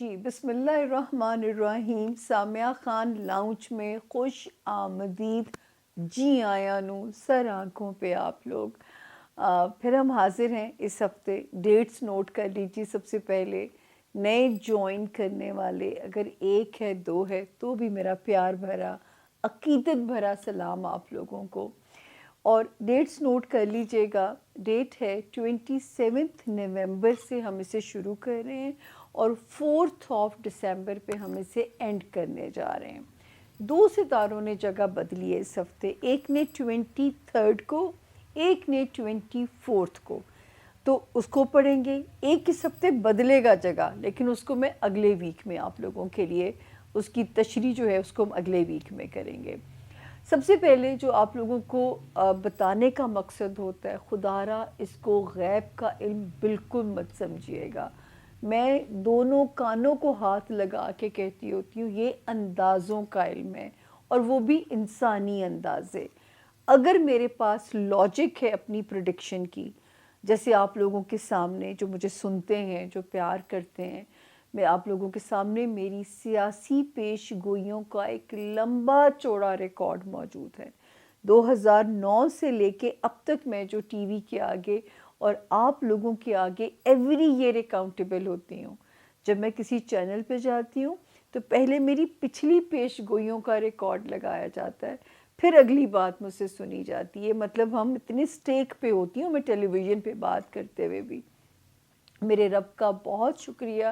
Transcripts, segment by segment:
جی بسم اللہ الرحمن الرحیم. سامیہ خان لاؤنج میں خوش آمدید. جی آیا نو سر آنکھوں پہ آپ لوگ. پھر ہم حاضر ہیں اس ہفتے. ڈیٹس نوٹ کر لیجیے. سب سے پہلے نئے جوائن کرنے والے اگر ایک ہے دو ہے تو بھی میرا پیار بھرا عقیدت بھرا سلام آپ لوگوں کو. اور ڈیٹس نوٹ کر لیجئے گا. ڈیٹ ہے 27 نومبر سے ہم اسے شروع کر رہے ہیں اور 4 دسمبر پہ ہم اسے اینڈ کرنے جا رہے ہیں. 2 ستاروں نے جگہ بدلی ہے اس ہفتے. ایک نے 23 کو، ایک نے 24 کو. تو اس کو پڑھیں گے. ایک اس ہفتے بدلے گا جگہ، لیکن اس کو میں اگلے ویک میں آپ لوگوں کے لیے اس کی تشریح جو ہے اس کو ہم اگلے ویک میں کریں گے. سب سے پہلے جو آپ لوگوں کو بتانے کا مقصد ہوتا ہے، خدا را اس کو غیب کا علم بالکل مت سمجھیے گا. میں دونوں کانوں کو ہاتھ لگا کے کہتی ہوتی ہوں یہ اندازوں کا علم ہے، اور وہ بھی انسانی اندازے. اگر میرے پاس لاجک ہے اپنی پریڈکشن کی، جیسے آپ لوگوں کے سامنے جو مجھے سنتے ہیں، جو پیار کرتے ہیں، میں آپ لوگوں کے سامنے میری سیاسی پیش گوئیوں کا ایک لمبا چوڑا ریکارڈ موجود ہے. 2009 سے لے کے اب تک میں جو ٹی وی کے آگے اور آپ لوگوں کے آگے ایوری ایئر اکاؤنٹیبل ہوتی ہوں. جب میں کسی چینل پہ جاتی ہوں تو پہلے میری پچھلی پیش گوئیوں کا ریکارڈ لگایا جاتا ہے، پھر اگلی بات مجھ سے سنی جاتی ہے. مطلب ہم اتنے سٹیک پہ ہوتی ہوں میں ٹیلی ویژن پہ بات کرتے ہوئے بھی. میرے رب کا بہت شکریہ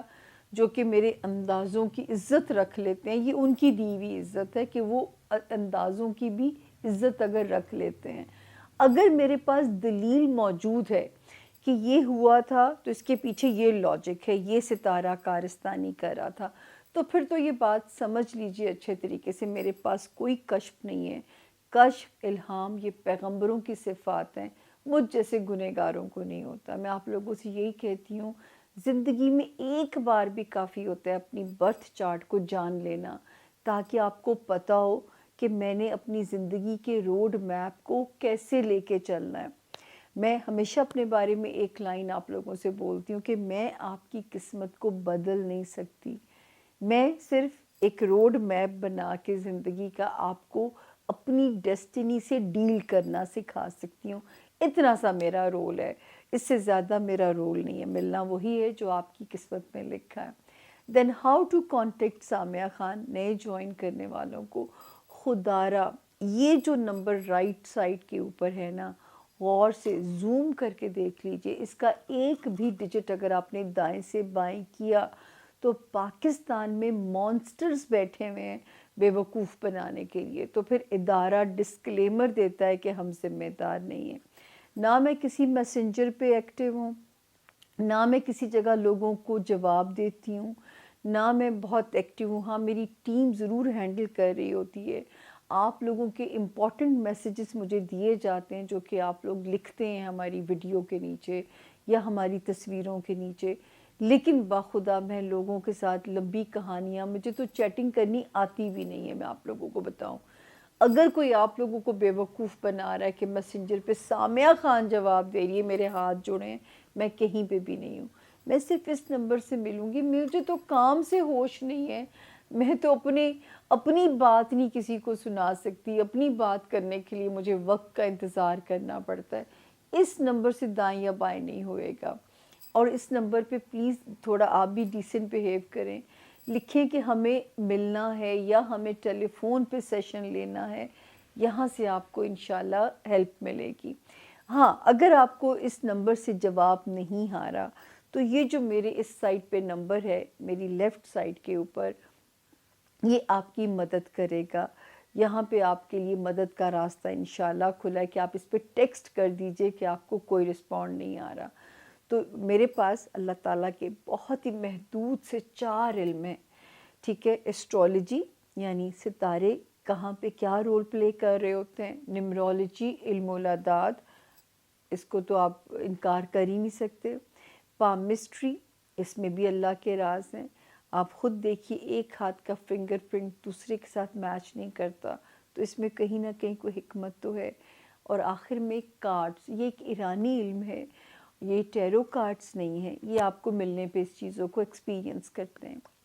جو کہ میرے اندازوں کی عزت رکھ لیتے ہیں. یہ ان کی دی ہوئی عزت ہے کہ وہ اندازوں کی بھی عزت اگر رکھ لیتے ہیں. اگر میرے پاس دلیل موجود ہے کہ یہ ہوا تھا تو اس کے پیچھے یہ لاجک ہے، یہ ستارہ کارستانی کر رہا تھا، تو پھر تو یہ بات سمجھ لیجئے اچھے طریقے سے میرے پاس کوئی کشف نہیں ہے. کشف، الہام یہ پیغمبروں کی صفات ہیں، مجھ جیسے گنہگاروں کو نہیں ہوتا. میں آپ لوگوں سے یہی کہتی ہوں زندگی میں ایک بار بھی کافی ہوتا ہے اپنی برتھ چارٹ کو جان لینا، تاکہ آپ کو پتہ ہو کہ میں نے اپنی زندگی کے روڈ میپ کو کیسے لے کے چلنا ہے. میں ہمیشہ اپنے بارے میں ایک لائن آپ لوگوں سے بولتی ہوں کہ میں آپ کی قسمت کو بدل نہیں سکتی. میں صرف ایک روڈ میپ بنا کے زندگی کا آپ کو اپنی ڈیسٹینی سے ڈیل کرنا سکھا سکتی ہوں. اتنا سا میرا رول ہے، اس سے زیادہ میرا رول نہیں ہے. ملنا وہی ہے جو آپ کی قسمت میں لکھا ہے. Then how to contact Samiya Khan. نئے جوائن کرنے والوں کو خدا را یہ جو نمبر رائٹ سائڈ کے اوپر ہے نا، غور سے زوم کر کے دیکھ لیجئے. اس کا ایک بھی ڈیجٹ اگر آپ نے دائیں سے بائیں کیا تو پاکستان میں مانسٹرز بیٹھے ہوئے ہیں بے وقوف بنانے کے لیے. تو پھر ادارہ ڈسکلیمر دیتا ہے کہ ہم ذمہ دار نہیں ہیں. نہ میں کسی میسنجر پہ ایکٹیو ہوں، نہ میں کسی جگہ لوگوں کو جواب دیتی ہوں، نہ میں بہت ایکٹیو ہوں. ہاں میری ٹیم ضرور ہینڈل کر رہی ہوتی ہے. آپ لوگوں کے امپورٹنٹ میسیجز مجھے دیے جاتے ہیں جو کہ آپ لوگ لکھتے ہیں ہماری ویڈیو کے نیچے یا ہماری تصویروں کے نیچے. لیکن باخدا میں لوگوں کے ساتھ لمبی کہانیاں، مجھے تو چیٹنگ کرنی آتی بھی نہیں ہے. میں آپ لوگوں کو بتاؤں، اگر کوئی آپ لوگوں کو بے وقوف بنا رہا ہے کہ میسنجر پہ سامیہ خان جواب دے رہی ہے، میرے ہاتھ جوڑے ہیں. میں کہیں پہ بھی نہیں ہوں. میں صرف اس نمبر سے ملوں گی. مجھے تو کام سے ہوش نہیں ہے. میں تو اپنی بات نہیں کسی کو سنا سکتی. اپنی بات کرنے کے لیے مجھے وقت کا انتظار کرنا پڑتا ہے. اس نمبر سے دائیں یا بائیں نہیں ہوئے گا. اور اس نمبر پہ پلیز تھوڑا آپ بھی ڈیسنٹ بیہیو کریں. لکھیں کہ ہمیں ملنا ہے یا ہمیں ٹیلی فون پہ سیشن لینا ہے. یہاں سے آپ کو انشاءاللہ ہیلپ ملے گی. ہاں اگر آپ کو اس نمبر سے جواب نہیں آ رہا تو یہ جو میرے اس سائٹ پہ نمبر ہے میری لیفٹ سائڈ کے اوپر، یہ آپ کی مدد کرے گا. یہاں پہ آپ کے لیے مدد کا راستہ انشاءاللہ کھلا ہے کہ آپ اس پہ ٹیکسٹ کر دیجئے کہ آپ کو کوئی رسپونڈ نہیں آ رہا. تو میرے پاس اللہ تعالیٰ کے بہت ہی محدود سے 4 علم ہیں. ٹھیک ہے، ایسٹرولوجی یعنی ستارے کہاں پہ کیا رول پلے کر رہے ہوتے ہیں. نیمرولوجی علم الاعداد، اس کو تو آپ انکار کر ہی نہیں سکتے. پامسٹری، اس میں بھی اللہ کے راز ہیں. آپ خود دیکھیے ایک ہاتھ کا فنگر پرنٹ دوسرے کے ساتھ میچ نہیں کرتا، تو اس میں کہیں نہ کہیں کوئی حکمت تو ہے. اور آخر میں کارڈز، یہ ایک ایرانی علم ہے، یہ ٹیرو کارڈز نہیں ہیں. یہ آپ کو ملنے پہ اس چیزوں کو ایکسپیرینس کرتے ہیں.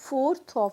4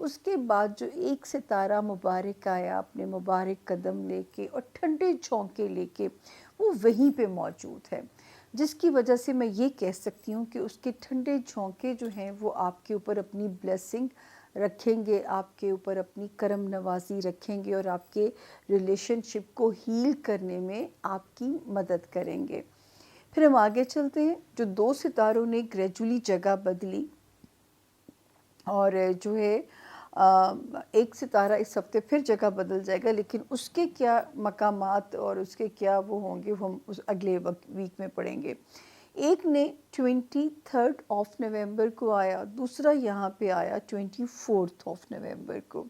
اس کے بعد جو ایک ستارہ مبارک آیا اپنے مبارک قدم لے کے اور ٹھنڈے جھونکے لے کے، وہ وہیں پہ موجود ہے، جس کی وجہ سے میں یہ کہہ سکتی ہوں کہ اس کے ٹھنڈے جھونکے جو ہیں وہ آپ کے اوپر اپنی بلیسنگ رکھیں گے، آپ کے اوپر اپنی کرم نوازی رکھیں گے اور آپ کے ریلیشن شپ کو ہیل کرنے میں آپ کی مدد کریں گے۔ پھر ہم آگے چلتے ہیں، جو 2 ستاروں نے گریجولی جگہ بدلی، اور جو ہے ایک ستارہ اس ہفتے پھر جگہ بدل جائے گا، لیکن اس کے کیا مقامات اور اس کے کیا وہ ہوں گے، ہم اس اگلے ویک میں پڑھیں گے۔ ایک نے 23 آف نومبر کو آیا، دوسرا یہاں پہ آیا 24 آف نومبر کو۔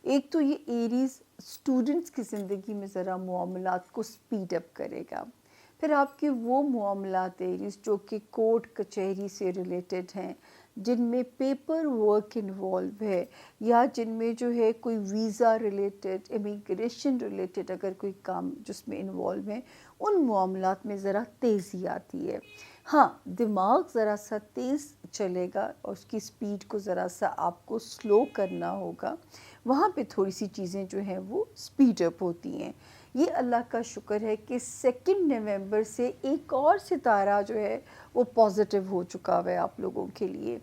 ایک تو یہ ایریز اسٹوڈنٹس کی زندگی میں ذرا معاملات کو سپیڈ اپ کرے گا۔ پھر آپ کے وہ معاملات ایریز جو کہ کورٹ کچہری سے ریلیٹڈ ہیں، جن میں پیپر ورک انوالو ہے، یا جن میں جو ہے کوئی ویزا ریلیٹڈ، امیگریشن ریلیٹڈ اگر کوئی کام جس میں انوالو ہیں، ان معاملات میں ذرا تیزی آتی ہے۔ ہاں، دماغ ذرا سا تیز چلے گا اور اس کی سپیڈ کو ذرا سا آپ کو سلو کرنا ہوگا، وہاں پہ تھوڑی سی چیزیں جو ہیں وہ سپیڈ اپ ہوتی ہیں۔ یہ اللہ کا شکر ہے کہ 2 نومبر سے ایک اور ستارہ جو ہے وہ پازیٹیو ہو چکا ہے آپ لوگوں کے لیے۔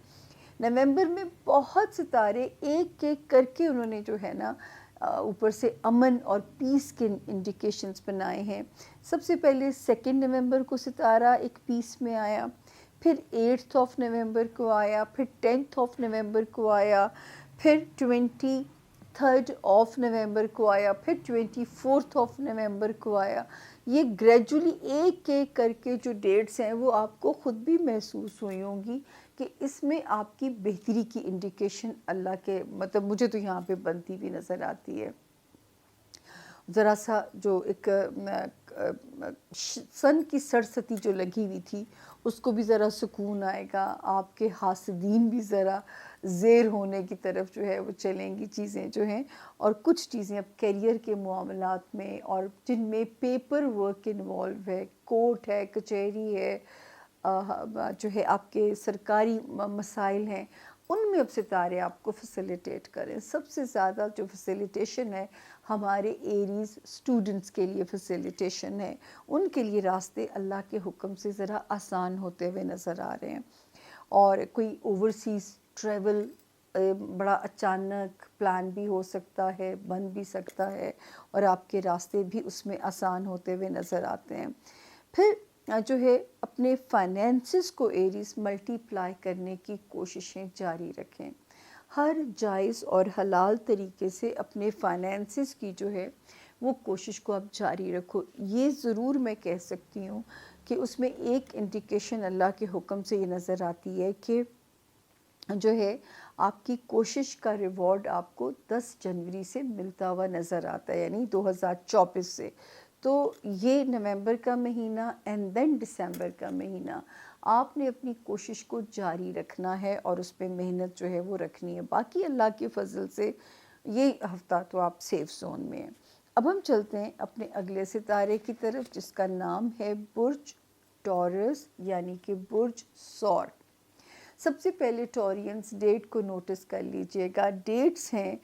نومبر میں بہت ستارے ایک ایک کر کے انہوں نے جو ہے نا اوپر سے امن اور پیس کے انڈیکیشنز بنائے ہیں۔ سب سے پہلے 2 نومبر کو ستارہ ایک پیس میں آیا، پھر 8 آف نومبر کو آیا، پھر 10 آف نومبر کو آیا، پھر 23 آف نومبر کو آیا، پھر 24 آف نومبر کو آیا۔ یہ گریجولی ایک ایک کر کے جو ڈیٹس ہیں وہ آپ کو خود بھی محسوس ہوئی ہوں گی کہ اس میں آپ کی بہتری کی انڈیکیشن اللہ کے مطلب مجھے تو یہاں پہ بنتی بھی نظر آتی ہے۔ ذرا سا جو ایک سن کی سرستی جو لگی ہوئی تھی اس کو بھی ذرا سکون آئے گا، آپ کے حاسدین بھی ذرا زیر ہونے کی طرف جو ہے وہ چلیں گی چیزیں جو ہیں، اور کچھ چیزیں اب کیریئر کے معاملات میں اور جن میں پیپر ورک انوالو ہے، کورٹ ہے، کچہری ہے، جو ہے آپ کے سرکاری مسائل ہیں، ان میں اب ستارے آپ کو فیسیلیٹیٹ کریں۔ سب سے زیادہ جو فیسیلیٹیشن ہے ہمارے ایریز اسٹوڈنٹس کے لیے فیسیلیٹیشن ہے، ان کے لیے راستے اللہ کے حکم سے ذرا آسان ہوتے ہوئے نظر آ رہے ہیں۔ اور کوئی اوورسیز ٹریول بڑا اچانک پلان بھی ہو سکتا ہے، بن بھی سکتا ہے، اور آپ کے راستے بھی اس میں آسان ہوتے ہوئے نظر آتے ہیں۔ پھر جو ہے اپنے فائنینسز کو ایریز ملٹی پلائی کرنے کی کوششیں جاری رکھیں۔ ہر جائز اور حلال طریقے سے اپنے فائنینسز کی جو ہے وہ کوشش کو آپ جاری رکھو۔ یہ ضرور میں کہہ سکتی ہوں کہ اس میں ایک انڈیکیشن اللہ کے حکم سے یہ نظر آتی ہے کہ جو ہے آپ کی کوشش کا ریوارڈ آپ کو 10 جنوری سے ملتا ہوا نظر آتا ہے، یعنی 2024 سے۔ تو یہ نومبر کا مہینہ اینڈ دین دسمبر کا مہینہ آپ نے اپنی کوشش کو جاری رکھنا ہے اور اس پہ محنت جو ہے وہ رکھنی ہے۔ باقی اللہ کے فضل سے یہ ہفتہ تو آپ سیف زون میں ہیں۔ اب ہم چلتے ہیں اپنے اگلے ستارے کی طرف، جس کا نام ہے برج ٹورس، یعنی کہ برج ثور۔ سب سے پہلے ٹورینز ڈیٹ کو نوٹس کر لیجئے گا۔ ڈیٹس ہیں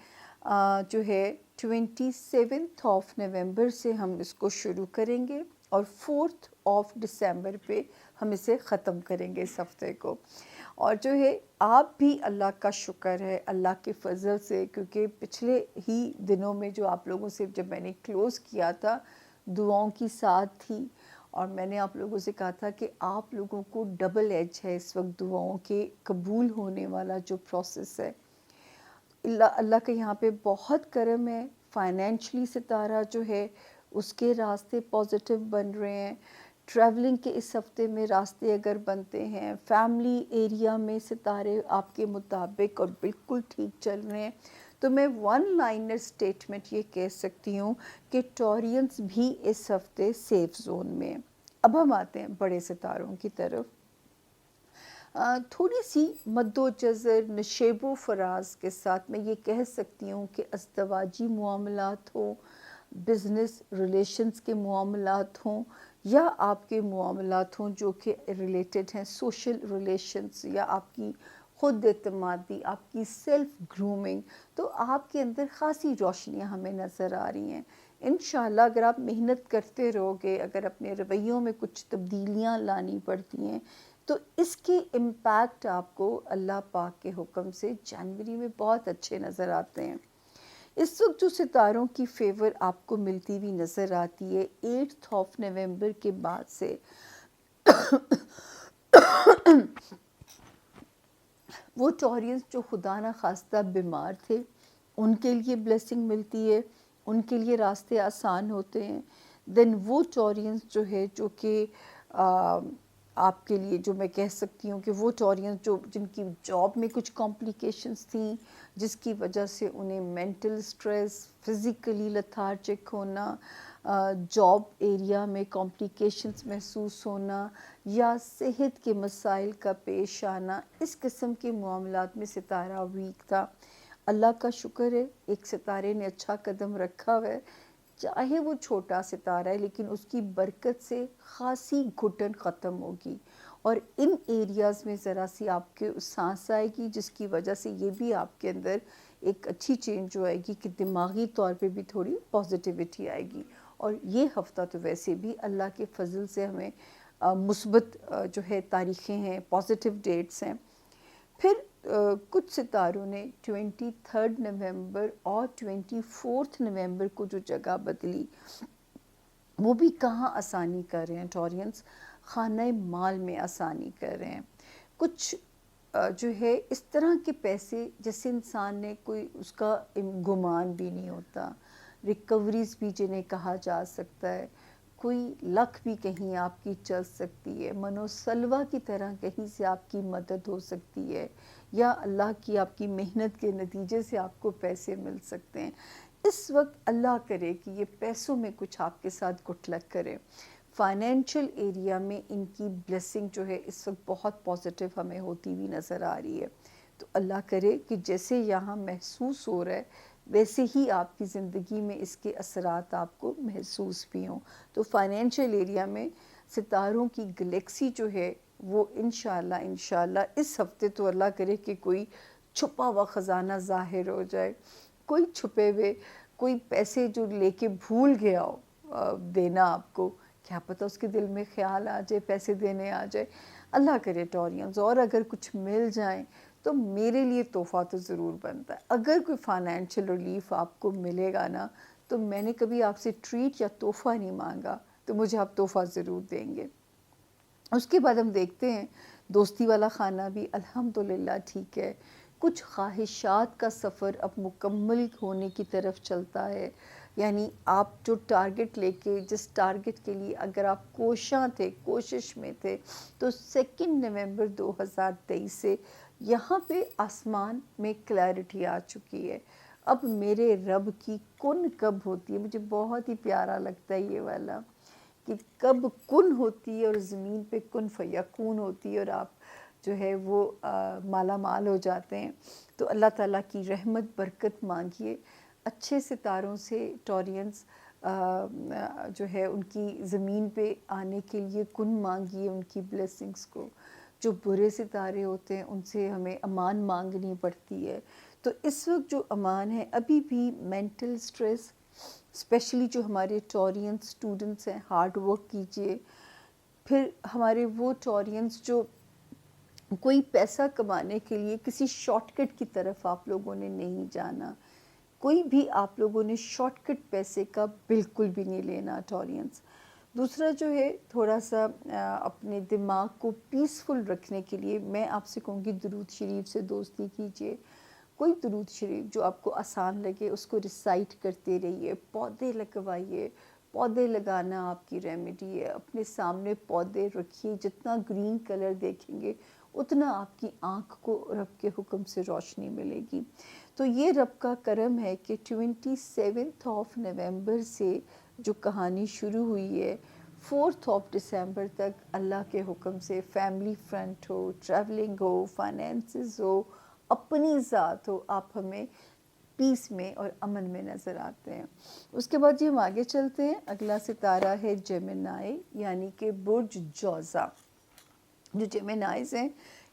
جو ہے 27 آف نومبر سے ہم اس کو شروع کریں گے اور 4 آف دسمبر پہ ہم اسے ختم کریں گے اس ہفتے کو۔ اور جو ہے آپ بھی اللہ کا شکر ہے اللہ کے فضل سے، کیونکہ پچھلے ہی دنوں میں جو آپ لوگوں سے جب میں نے کلوز کیا تھا دعاؤں کی ساتھ تھی، اور میں نے آپ لوگوں سے کہا تھا کہ آپ لوگوں کو ڈبل ایج ہے اس وقت دعاؤں کے قبول ہونے والا جو پروسیس ہے۔ اللہ کا یہاں پہ بہت کرم ہے، فائنینشلی ستارہ جو ہے اس کے راستے پازیٹیو بن رہے ہیں۔ ٹریولنگ کے اس ہفتے میں راستے اگر بنتے ہیں، فیملی ایریا میں ستارے آپ کے مطابق اور بالکل ٹھیک چل رہے ہیں، تو میں ون لائنر سٹیٹمنٹ یہ کہہ سکتی ہوں کہ ٹورینز بھی اس ہفتے سیف زون میں ہیں۔ اب ہم آتے ہیں بڑے ستاروں کی طرف۔ تھوڑی سی مد و جزر، نشیب و فراز کے ساتھ میں یہ کہہ سکتی ہوں کہ ازدواجی معاملات ہوں، بزنس ریلیشنز کے معاملات ہوں، یا آپ کے معاملات ہوں جو کہ ریلیٹڈ ہیں سوشل ریلیشنز، یا آپ کی خود اعتمادی، آپ کی سیلف گرومنگ، تو آپ کے اندر خاصی روشنیاں ہمیں نظر آ رہی ہیں۔ انشاءاللہ اگر آپ محنت کرتے رہو گے، اگر اپنے رویوں میں کچھ تبدیلیاں لانی پڑتی ہیں تو اس کے امپیکٹ آپ کو اللہ پاک کے حکم سے جنوری میں بہت اچھے نظر آتے ہیں۔ اس وقت جو ستاروں کی فیور آپ کو ملتی ہوئی نظر آتی ہے 8 نومبر کے بعد سے، وہ ٹورینس جو خدا نہ خواستہ بیمار تھے ان کے لیے بلیسنگ ملتی ہے، ان کے لیے راستے آسان ہوتے ہیں۔ دین وہ ٹورینس جو ہے جو کہ آپ کے لیے، جو میں کہہ سکتی ہوں کہ وہ ٹورینس جو جن کی جاب میں کچھ کمپلیکیشنز تھیں، جس کی وجہ سے انہیں مینٹل سٹریس، فزیکلی لتھارجک ہونا، جاب ایریا میں کمپلیکیشنز محسوس ہونا یا صحت کے مسائل کا پیش آنا، اس قسم کے معاملات میں ستارہ ویک تھا۔ اللہ کا شکر ہے ایک ستارے نے اچھا قدم رکھا ہوا ہے، چاہے وہ چھوٹا ستارہ ہے لیکن اس کی برکت سے خاصی گھٹن ختم ہوگی، اور ان ایریاز میں ذرا سی آپ کے سانس آئے گی، جس کی وجہ سے یہ بھی آپ کے اندر ایک اچھی چینج جو آئے گی کہ دماغی طور پہ بھی تھوڑی پازیٹیوٹی آئے گی۔ اور یہ ہفتہ تو ویسے بھی اللہ کے فضل سے ہمیں مثبت جو ہے تاریخیں ہیں، پازیٹیو ڈیٹس ہیں۔ پھر کچھ ستاروں نے 23 نومبر اور 24 نومبر کو جو جگہ بدلی، وہ بھی کہاں آسانی کر رہے ہیں ٹورینس؟ خانہ مال میں آسانی کر رہے ہیں۔ کچھ جو ہے اس طرح کے پیسے جیسے انسان نے کوئی اس کا گمان بھی نہیں ہوتا، ریکوریز بھی جنہیں کہا جا سکتا ہے، کوئی لک بھی کہیں آپ کی چل سکتی ہے، منو سلوا کی طرح کہیں سے آپ کی مدد ہو سکتی ہے، یا اللہ کی آپ کی محنت کے نتیجے سے آپ کو پیسے مل سکتے ہیں۔ اس وقت اللہ کرے کہ یہ پیسوں میں کچھ آپ کے ساتھ گٹ لک کرے۔ فائنینشل ایریا میں ان کی بلیسنگ جو ہے اس وقت بہت پازیٹیو ہمیں ہوتی ہوئی نظر آ رہی ہے۔ تو اللہ کرے کہ جیسے یہاں محسوس ہو رہا ہے ویسے ہی آپ کی زندگی میں اس کے اثرات آپ کو محسوس بھی ہوں۔ تو فائنینشل ایریا میں ستاروں کی گلیکسی جو ہے وہ انشاءاللہ اس ہفتے تو اللہ کرے کہ کوئی چھپا ہوا خزانہ ظاہر ہو جائے، کوئی چھپے ہوئے کوئی پیسے جو لے کے بھول گیا ہو دینا آپ کو، کیا پتہ اس کے دل میں خیال آ جائے پیسے دینے آ جائے، اللہ کرے ٹورینز، اور اگر کچھ مل جائیں تو میرے لیے تحفہ تو ضرور بنتا ہے۔ اگر کوئی فائنینشیل ریلیف آپ کو ملے گا نا، تو میں نے کبھی آپ سے ٹریٹ یا تحفہ نہیں مانگا، تو مجھے آپ تحفہ ضرور دیں گے۔ اس کے بعد ہم دیکھتے ہیں دوستی والا خانہ بھی الحمدللہ ٹھیک ہے، کچھ خواہشات کا سفر اب مکمل ہونے کی طرف چلتا ہے، یعنی آپ جو ٹارگٹ لے کے، جس ٹارگٹ کے لیے اگر آپ کوشاں تھے، کوشش میں تھے، تو 2 نومبر 2023 سے یہاں پہ آسمان میں کلیئرٹی آ چکی ہے۔ اب میرے رب کی کن کب ہوتی ہے، مجھے بہت ہی پیارا لگتا ہے یہ والا، کہ کب کن ہوتی ہے اور زمین پہ کن فیکون ہوتی ہے اور آپ جو ہے وہ مالا مال ہو جاتے ہیں۔ تو اللہ تعالیٰ کی رحمت برکت مانگیے، اچھے ستاروں سے ٹورینز جو ہے ان کی زمین پہ آنے کے لیے کن مانگیے ان کی بلیسنگز کو۔ جو برے ستارے ہوتے ہیں ان سے ہمیں امان مانگنی پڑتی ہے۔ تو اس وقت جو امان ہے، ابھی بھی مینٹل سٹریس، اسپیشلی جو ہمارے ٹورینز اسٹوڈنٹس ہیں، ہارڈ ورک کیجئے۔ پھر ہمارے وہ ٹورینز جو کوئی پیسہ کمانے کے لیے کسی شارٹ کٹ کی طرف آپ لوگوں نے نہیں جانا، کوئی بھی آپ لوگوں نے شارٹ کٹ پیسے کا بالکل بھی نہیں لینا ٹورینز۔ دوسرا جو ہے تھوڑا سا اپنے دماغ کو پیسفل رکھنے کے لیے میں آپ سے کہوں گی درود شریف سے دوستی کیجئے۔ کوئی درود شریف جو آپ کو آسان لگے اس کو ریسائٹ کرتے رہیے، پودے لگوائیے، پودے لگانا آپ کی ریمیڈی ہے۔ اپنے سامنے پودے رکھیے، جتنا گرین کلر دیکھیں گے اتنا آپ کی آنکھ کو رب کے حکم سے روشنی ملے گی۔ تو یہ رب کا کرم ہے کہ 27 نومبر سے جو کہانی شروع ہوئی ہے 4 دسمبر تک اللہ کے حکم سے فیملی فرنٹ ہو، ٹریولنگ ہو، فائنینسز ہو، اپنی ذات ہو، آپ ہمیں پیس میں اور امن میں نظر آتے ہیں۔ اس کے بعد ہم آگے چلتے ہیں، اگلا ستارہ ہے جیمنائی، یعنی کہ برج جوزا۔ جو جیمنائیز ہیں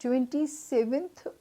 27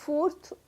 4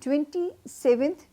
27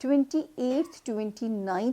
28 29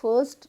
1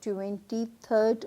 23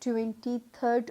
23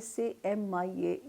SAMIAHKHAN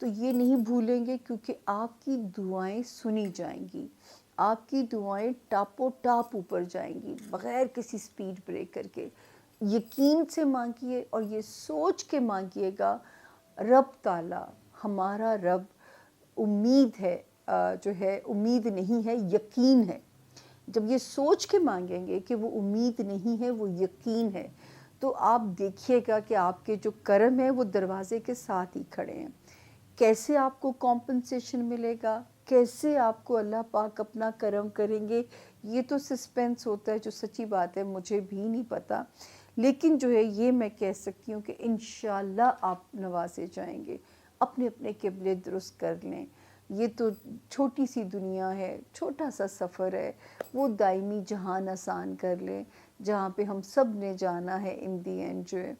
تو یہ نہیں بھولیں گے، کیونکہ آپ کی دعائیں سنی جائیں گی، آپ کی دعائیں ٹاپو ٹاپ اوپر جائیں گی بغیر کسی سپیڈ بریکر کے۔ یقین سے مانگیے اور یہ سوچ کے مانگیے گا، رب تعالیٰ، ہمارا رب امید ہے، جو ہے امید نہیں ہے، یقین ہے۔ جب یہ سوچ کے مانگیں گے کہ وہ امید نہیں ہے، وہ یقین ہے، تو آپ دیکھیے گا کہ آپ کے جو کرم ہے وہ دروازے کے ساتھ ہی کھڑے ہیں۔ کیسے آپ کو کمپنسیشن ملے گا، کیسے آپ کو اللہ پاک اپنا کرم کریں گے، یہ تو سسپینس ہوتا ہے، جو سچی بات ہے مجھے بھی نہیں پتا، لیکن جو ہے یہ میں کہہ سکتی ہوں کہ انشاءاللہ آپ نوازے جائیں گے۔ اپنے اپنے قبلے درست کر لیں، یہ تو چھوٹی سی دنیا ہے، چھوٹا سا سفر ہے، وہ دائمی جہان آسان کر لیں جہاں پہ ہم سب نے جانا ہے ان دی اینڈ جو ہے۔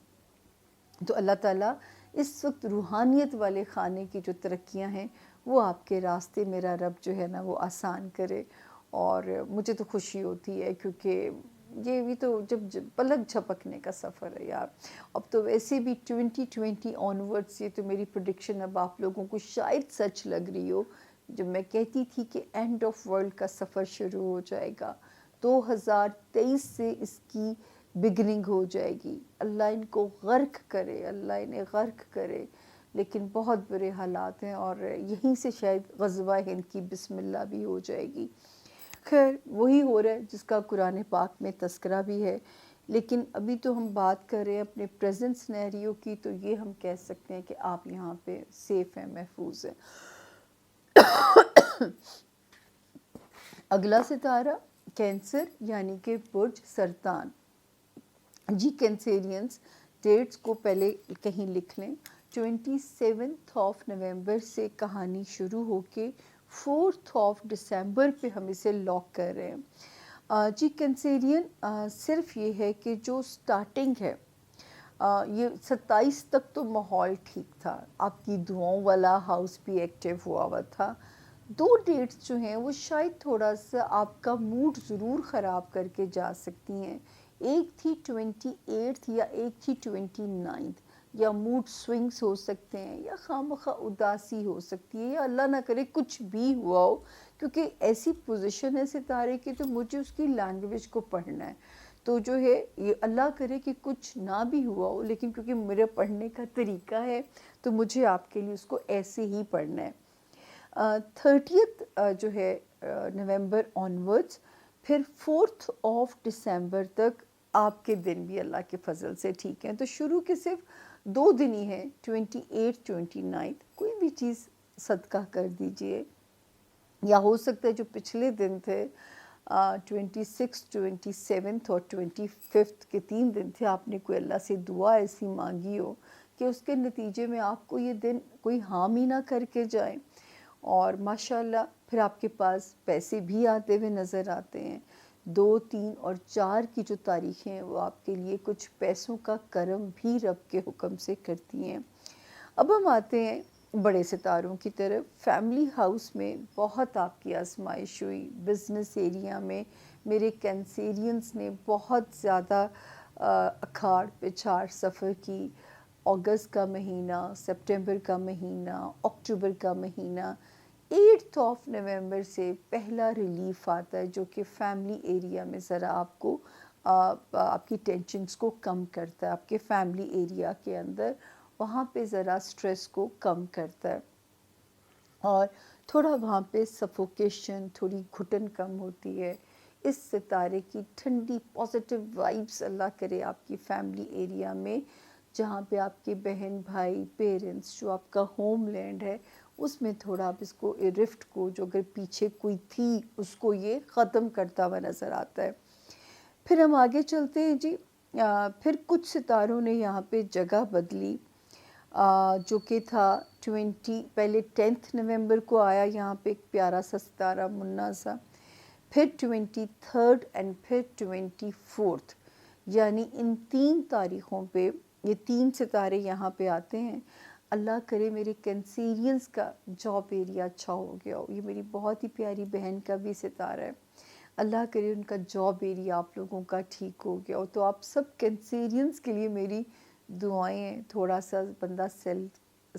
تو اللہ تعالیٰ اس وقت روحانیت والے خانے کی جو ترقیاں ہیں وہ آپ کے راستے میرا رب جو ہے نا وہ آسان کرے، اور مجھے تو خوشی ہوتی ہے، کیونکہ یہ بھی تو جب پلک جھپکنے کا سفر ہے یار۔ اب تو ویسے بھی 2020 آنورڈس، یہ تو میری پریڈکشن اب آپ لوگوں کو شاید سچ لگ رہی ہو، جب میں کہتی تھی کہ اینڈ آف ورلڈ کا سفر شروع ہو جائے گا، 2023 سے اس کی بگننگ ہو جائے گی۔ اللہ ان کو غرق کرے، اللہ انہیں غرق کرے، لیکن بہت برے حالات ہیں، اور یہیں سے شاید غزوہ ہند کی بسم اللہ بھی ہو جائے گی۔ خیر وہی ہو رہا ہے جس کا قرآن پاک میں تذکرہ بھی ہے، لیکن ابھی تو ہم بات کر رہے ہیں اپنے پریزنٹ سینیریو کی، تو یہ ہم کہہ سکتے ہیں کہ آپ یہاں پہ سیف ہیں، محفوظ ہیں۔ اگلا ستارہ کینسر، یعنی کہ برج سرطان۔ جی کینسیرینز ڈیٹس کو پہلے کہیں لکھ لیں۔ 27 نومبر سے کہانی شروع ہو کے 4 دسمبر پہ ہم اسے لاک کر رہے ہیں۔ جی کینسیرین، صرف یہ ہے کہ جو سٹارٹنگ ہے، یہ 27 تک تو ماحول ٹھیک تھا، آپ کی دعاؤں والا ہاؤس بھی ایکٹیو ہوا تھا۔ 2 ڈیٹس جو ہیں وہ شاید تھوڑا سا آپ کا موڈ ضرور خراب کر کے جا سکتی ہیں۔ ایک تھی 28 یا ایک تھی 29، یا موڈ سوئنگز ہو سکتے ہیں، یا خواہ اداسی ہو سکتی ہے، یا اللہ نہ کرے کچھ بھی ہوا ہو، کیونکہ ایسی پوزیشن ہے ستارے کی تو مجھے اس کی لینگویج کو پڑھنا ہے، تو جو ہے یہ اللہ کرے کہ کچھ نہ بھی ہوا ہو، لیکن کیونکہ میرے پڑھنے کا طریقہ ہے تو مجھے آپ کے لیے اس کو ایسے ہی پڑھنا ہے۔ 30 جو ہے نومبر آنورڈز، پھر 4 دسمبر تک آپ کے دن بھی اللہ کے فضل سے ٹھیک ہیں۔ تو شروع کے صرف 2 دن ہی ہیں، 28 29، کوئی بھی چیز صدقہ کر دیجئے، یا ہو سکتا ہے جو پچھلے دن تھے 26 27 اور 25 کے 3 دن تھے، آپ نے کوئی اللہ سے دعا ایسی مانگی ہو کہ اس کے نتیجے میں آپ کو یہ دن کوئی ہارم ہی نہ کر کے جائیں، اور ماشاءاللہ پھر آپ کے پاس پیسے بھی آتے ہوئے نظر آتے ہیں۔ 2 3 اور 4 کی جو تاریخیں ہیں وہ آپ کے لیے کچھ پیسوں کا کرم بھی رب کے حکم سے کرتی ہیں۔ اب ہم آتے ہیں بڑے ستاروں کی طرف۔ فیملی ہاؤس میں بہت آپ کی آزمائش ہوئی، بزنس ایریا میں میرے کینسیرینز نے بہت زیادہ اکھاڑ پچھاڑ سفر کی۔ اگست کا مہینہ، سپٹمبر کا مہینہ، اکتوبر کا مہینہ، 8 نومبر سے پہلا ریلیف آتا ہے، جو کہ فیملی ایریا میں ذرا آپ کو آپ کی ٹینشنز کو کم کرتا ہے، آپ کے فیملی ایریا کے اندر وہاں پہ ذرا سٹریس کو کم کرتا ہے، اور تھوڑا وہاں پہ سفوکیشن، تھوڑی گھٹن کم ہوتی ہے۔ اس ستارے کی ٹھنڈی پازیٹیو وائبس اللہ کرے آپ کی فیملی ایریا میں، جہاں پہ آپ کے بہن بھائی پیرنٹس، جو آپ کا ہوم لینڈ ہے، اس میں تھوڑا آپ اس کو رفٹ کو، جو اگر پیچھے کوئی تھی اس کو یہ ختم کرتا ہوا نظر آتا ہے۔ پھر ہم آگے چلتے ہیں جی۔ پھر کچھ ستاروں نے یہاں پہ جگہ بدلی، جو کہ تھا پہلے 10 نومبر کو آیا یہاں پہ ایک پیارا سا ستارہ منا سا، پھر 23 اینڈ پھر 24، یعنی ان 3 تاریخوں پہ یہ 3 ستارے یہاں پہ آتے ہیں۔ اللہ کرے میرے کینسیرینز کا جاب ایریا اچھا ہو گیا ہو، یہ میری بہت ہی پیاری بہن کا بھی ستارہ ہے، اللہ کرے ان کا جاب ایریا آپ لوگوں کا ٹھیک ہو گیا ہو۔ تو آپ سب کینسیرینز کے لیے میری دعائیں ہیں، تھوڑا سا بندہ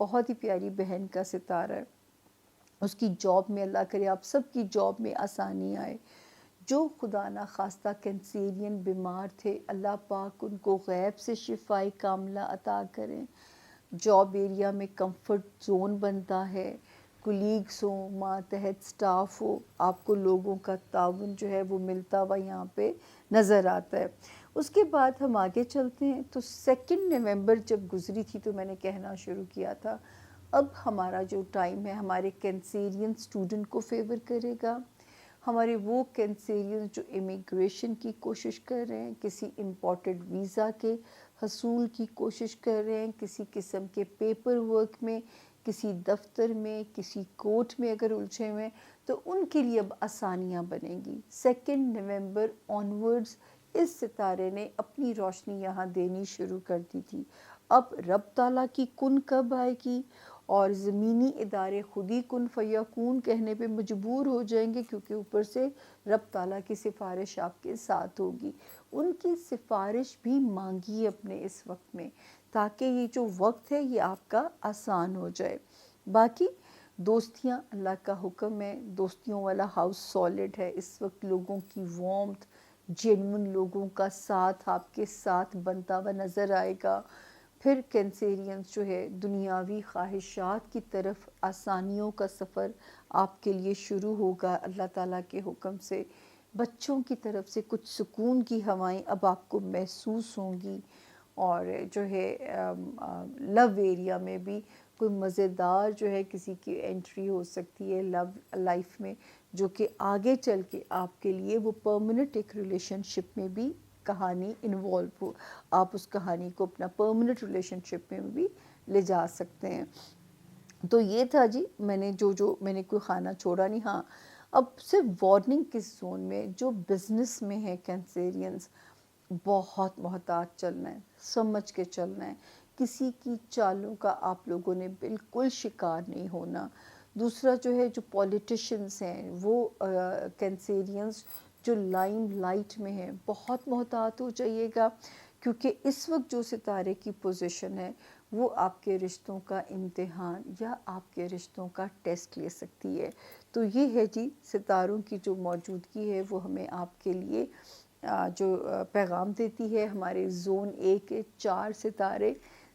بہت ہی پیاری بہن کا ستارہ ہے، اس کی جاب میں اللہ کرے آپ سب کی جاب میں آسانی آئے۔ جو خدا نخواستہ کینسیرین بیمار تھے، اللہ پاک ان کو غیب سے شفائے کاملہ عطا کریں۔ جاب ایریا میں کمفرٹ زون بنتا ہے، کولیگس ہوں، ماتحت سٹاف ہو، آپ کو لوگوں کا تعاون جو ہے وہ ملتا ہوا یہاں پہ نظر آتا ہے۔ اس کے بعد ہم آگے چلتے ہیں تو 2 نومبر جب گزری تھی تو میں نے کہنا شروع کیا تھا اب ہمارا جو ٹائم ہے ہمارے کینسیرین اسٹوڈنٹ کو فیور کرے گا، ہمارے وہ کینسیرین جو امیگریشن کی کوشش کر رہے ہیں، کسی امپورٹڈ ویزا کے حصول کی کوشش کر رہے ہیں، کسی قسم کے پیپر ورک میں، کسی دفتر میں، کسی کورٹ میں اگر الجھے ہوئے تو ان کے لیے اب آسانیاں بنیں گی۔ 2 نومبر آنورڈز اس ستارے نے اپنی روشنی یہاں دینی شروع کر دی تھی۔ اب رب تعالیٰ کی کن کب آئے گی اور زمینی ادارے خود ہی کن فیکون کہنے پہ مجبور ہو جائیں گے، کیونکہ اوپر سے رب تعالیٰ کی سفارش آپ کے ساتھ ہوگی۔ ان کی سفارش بھی مانگی اپنے اس وقت میں، تاکہ یہ جو وقت ہے یہ آپ کا آسان ہو جائے۔ باقی دوستیاں اللہ کا حکم ہے، دوستیوں والا ہاؤس سالڈ ہے اس وقت، لوگوں کی وارمتھ، جینون لوگوں کا ساتھ آپ کے ساتھ بنتا ہوا نظر آئے گا۔ پھر کینسیرینز جو ہے دنیاوی خواہشات کی طرف آسانیوں کا سفر آپ کے لیے شروع ہوگا اللہ تعالیٰ کے حکم سے۔ بچوں کی طرف سے کچھ سکون کی ہوائیں اب آپ کو محسوس ہوں گی، اور جو ہے لو ایریا میں بھی کوئی مزیدار جو ہے کسی کی انٹری ہو سکتی ہے لو لائف میں، جو کہ آگے چل کے آپ کے لیے وہ پرماننٹ ایک ریلیشن شپ میں بھی کہانی انوالو ہو، آپ اس کہانی کو اپنا پرماننٹ ریلیشن شپ میں بھی لے جا سکتے ہیں۔ تو یہ تھا جی، میں نے میں نے کوئی خانہ چھوڑا نہیں۔ ہاں اب صرف وارننگ کس زون میں، جو بزنس میں ہے کینسیرینز، بہت محتاط چلنا ہے، سمجھ کے چلنا ہے، کسی کی چالوں کا آپ لوگوں نے بالکل شکار نہیں ہونا۔ دوسرا جو ہے جو پولیٹیشنز ہیں وہ کینسیرینز جو لائم لائٹ میں ہیں، بہت محتاط ہو جائیے گا، کیونکہ اس وقت جو ستارے کی پوزیشن ہے وہ آپ کے رشتوں کا امتحان یا آپ کے رشتوں کا ٹیسٹ لے سکتی ہے۔ تو یہ ہے جی ستاروں کی جو موجودگی ہے وہ ہمیں آپ کے لیے جو پیغام دیتی ہے۔ ہمارے زون 1 کے 4 ستارے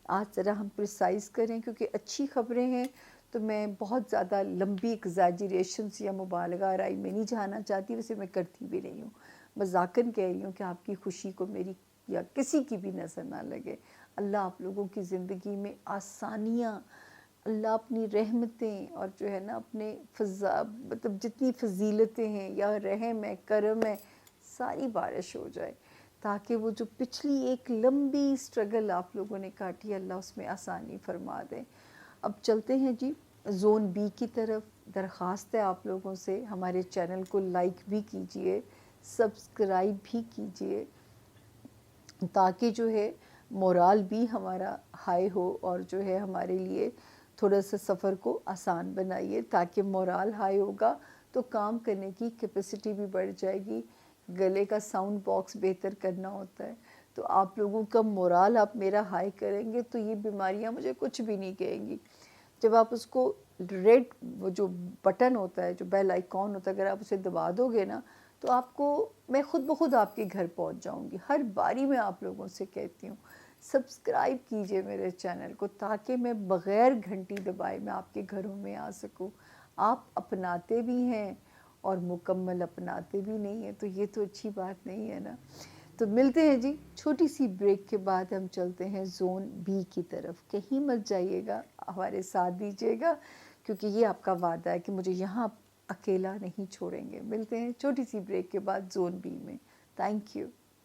آج ذرا ہم پریسائز کریں، کیونکہ اچھی خبریں ہیں تو میں بہت زیادہ لمبی ایگزیجریشنز یا مبالغہ آرائی میں نہیں جانا چاہتی، ویسے میں کرتی بھی نہیں ہوں، مذاقاً کہہ رہی ہوں کہ آپ کی خوشی کو میری یا کسی کی بھی نظر نہ لگے۔ اللہ آپ لوگوں کی زندگی میں آسانیاں، اللہ اپنی رحمتیں اور جو ہے نا اپنے مطلب جتنی فضیلتیں ہیں یا رحم ہے، کرم ہے، ساری بارش ہو جائے، تاکہ وہ جو پچھلی ایک لمبی سٹرگل آپ لوگوں نے کاٹی، اللہ اس میں آسانی فرما دے۔ اب چلتے ہیں جی زون بی کی طرف۔ درخواست ہے آپ لوگوں سے ہمارے چینل کو لائک بھی کیجئے، سبسکرائب بھی کیجئے، تاکہ جو ہے مورال بھی ہمارا ہائی ہو، اور جو ہے ہمارے لیے تھوڑا سا سفر کو آسان بنائیے، تاکہ مورال ہائی ہوگا تو کام کرنے کی کیپیسٹی بھی بڑھ جائے گی۔ گلے کا ساؤنڈ باکس بہتر کرنا ہوتا ہے، تو آپ لوگوں کا مورال آپ میرا ہائی کریں گے تو یہ بیماریاں مجھے کچھ بھی نہیں کہیں گی۔ جب آپ اس کو ریڈ وہ جو بٹن ہوتا ہے، جو بیل آئیکن ہوتا ہے، اگر آپ اسے دبا دو گے نا تو آپ کو میں خود بخود آپ کے گھر پہنچ جاؤں گی۔ ہر باری میں آپ لوگوں سے کہتی ہوں سبسکرائب کیجئے میرے چینل کو، تاکہ میں بغیر گھنٹی دبائے میں آپ کے گھروں میں آ سکوں۔ آپ اپناتے بھی ہیں اور مکمل اپناتے بھی نہیں ہیں، تو یہ تو اچھی بات نہیں ہے نا۔ تو ملتے ہیں جی چھوٹی سی بریک کے بعد، ہم چلتے ہیں زون بی کی طرف۔ کہیں مت جائیے گا، ہمارے ساتھ دیجیے گا، کیونکہ یہ آپ کا وعدہ ہے کہ مجھے یہاں اکیلا نہیں چھوڑیں گے۔ ملتے ہیں چھوٹی سی بریک کے بعد زون بی میں۔ Thank you.